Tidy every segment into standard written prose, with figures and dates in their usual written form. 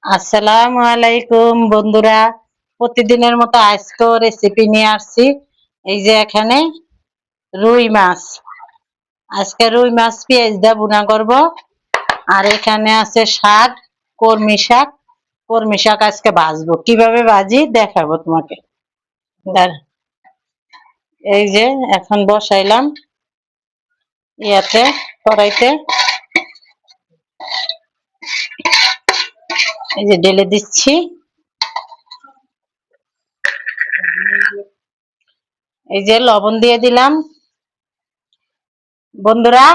আসসালামু আলাইকুম বন্ধুরা, প্রতিদিনের মতো আজকেও রেসিপি নিয়ে আসছি। এই যে এখানে রুই মাছ, আজকে রুই মাছ পেঁয়াজ দিয়ে ভুনা করব। আর এখানে আছে শাক, কলমি শাক। কলমি শাক আজকে ভাজবো, কিভাবে ভাজি দেখাবো তোমাকে। এই যে এখন বসাইলাম ইয়াতে, কড়াইতে। এই যে ঢেলে দিচ্ছি। এই যে লবণ দিয়ে দিলাম। বন্ধুরা,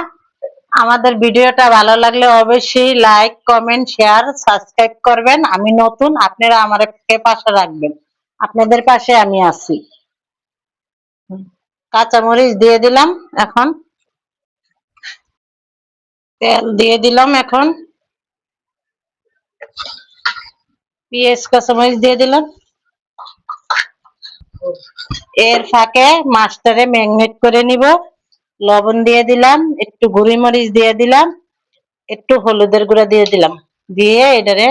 আমাদের ভিডিওটা ভালো লাগলে অবশ্যই লাইক, কমেন্ট, শেয়ার, সাবস্ক্রাইব করবেন। আমি নতুন, আপনারা আমার পাশে রাখবেন। আপনাদের পাশে আমি আছি। কাঁচামরিচ দিয়ে দিলাম। এখন তেল দিয়ে দিলাম। এখন পেঁয়াজ কাঁচামরিচ দিয়ে দিলাম। এর ফাঁকে মাছটারে ম্যারিনেট করে নিব। লবণ দিয়ে দিলাম, একটু গুঁড়ি মরিচ দিয়ে দিলাম, একটু হলুদের গুঁড়া দিয়ে দিলাম। দিয়ে এটারে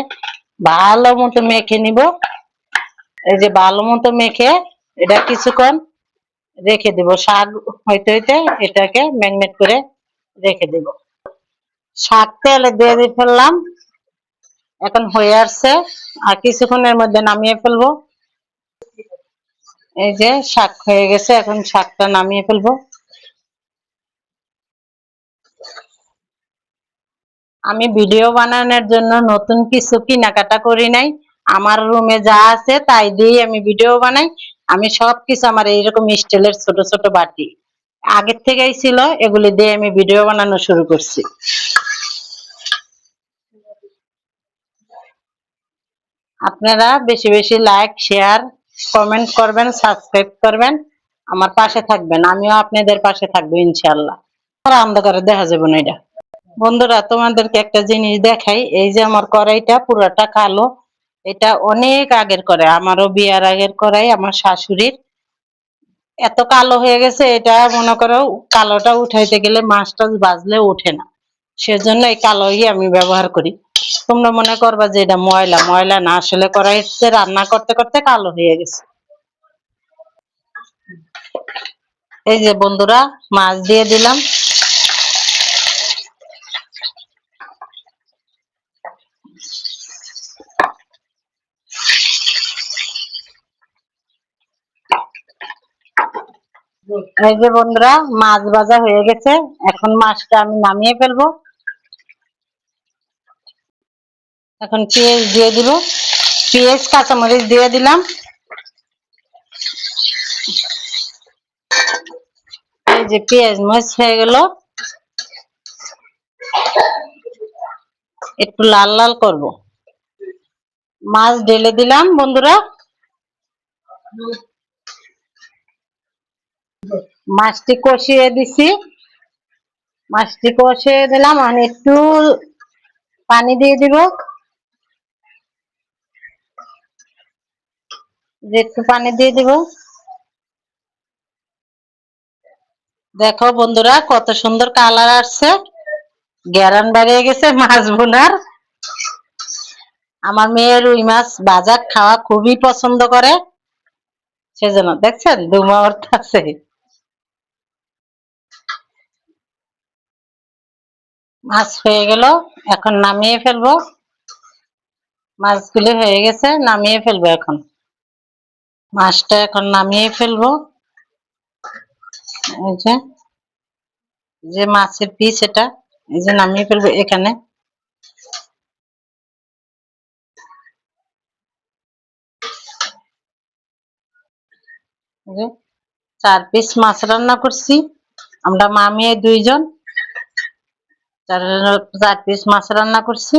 ভালো মতো মেখে নিব। এই যে ভালো মতো মেখে এটা কিছুক্ষণ রেখে দিব। শাক হইতে হইতে এটাকে ম্যারিনেট করে রেখে দিব। শাক তেলে দিয়ে ফেললাম। এখন হয়ে আসছে, আর কিছুক্ষণের মধ্যে নামিয়ে ফেলবো। এই যে শাক হয়ে গেছে, এখন শাকটা নামিয়ে ফেলবো। আমি ভিডিও বানানোর জন্য নতুন কিছু কেনাকাটা করি নাই। আমার রুমে যা আছে তাই দিয়ে আমি ভিডিও বানাই। আমি সবকিছু আমার এইরকম স্টিলের ছোট ছোট বাটি আগের থেকেই ছিল, এগুলি দিয়ে আমি ভিডিও বানানো শুরু করছি। আপনারা বেশি বেশি লাইক, শেয়ার, কমেন্ট করবেন, সাবস্ক্রাইব করবেন, আমার পাশে থাকবেন। আমিও আপনাদের পাশে থাকবো ইনশাল্লাহ। অন্ধকারে দেখা যাবে না এটা। বন্ধুরা, তোমাদেরকে একটা জিনিস দেখাই। এই যে আমার কড়াইটা পুরোটা কালো। এটা অনেক আগের কড়াই, আমারও বিয়ার আগের কড়াই, আমার শাশুড়ির। এত কালো হয়ে গেছে, এটা মনে করো কালোটা উঠাইতে গেলে মাছ টাছ বাজলে ওঠে না। সেজন্য এই কালোই আমি ব্যবহার করি। তোমরা মনে করবা যে এটা ময়লা, ময়লা না, আসলে কড়াইতে রান্না করতে করতে কালো হয়ে গেছে। এই যে বন্ধুরা, মাছ দিয়ে দিলাম। এই যে বন্ধুরা, মাছ ভাজা হয়ে গেছে। এখন মাছটা আমি নামিয়ে ফেলবো। এখন পেঁয়াজ দিয়ে দিব। পেঁয়াজ কাঁচামরিচ দিয়ে দিলাম। এই যে পেঁয়াজ মরিচ হয়ে গেল, একটু লাল লাল করব। মাছ ঢেলে দিলাম বন্ধুরা। মাছটি কষিয়ে দিছি। মাছটি কষিয়ে দিলাম, আর একটু পানি দিয়ে দিব। যে একটু পানি দিয়ে দিব। দেখো বন্ধুরা, কত সুন্দর কালার আসছে, ঘ্রাণ বেরিয়ে গেছে মাছ ভুনার। আমার মেয়ে রুই মাছ ভাজা খাওয়া খুবই পছন্দ করে, সেজন্য দেখছেন ধুমা উঠছে। মাছ হয়ে গেল, এখন নামিয়ে ফেলবো। মাছগুলি হয়ে গেছে, নামিয়ে ফেলবো। এখন মাছটা এখন নামিয়ে ফেলবো। এই যে যে মাছের পিস, এটা এই যে নামিয়ে ফেলবো। এখানে যে 4 পিস মাছ রান্না করছি, আমরা মা মেয়ে দুইজন। 4 পিস মাছ রান্না করছি।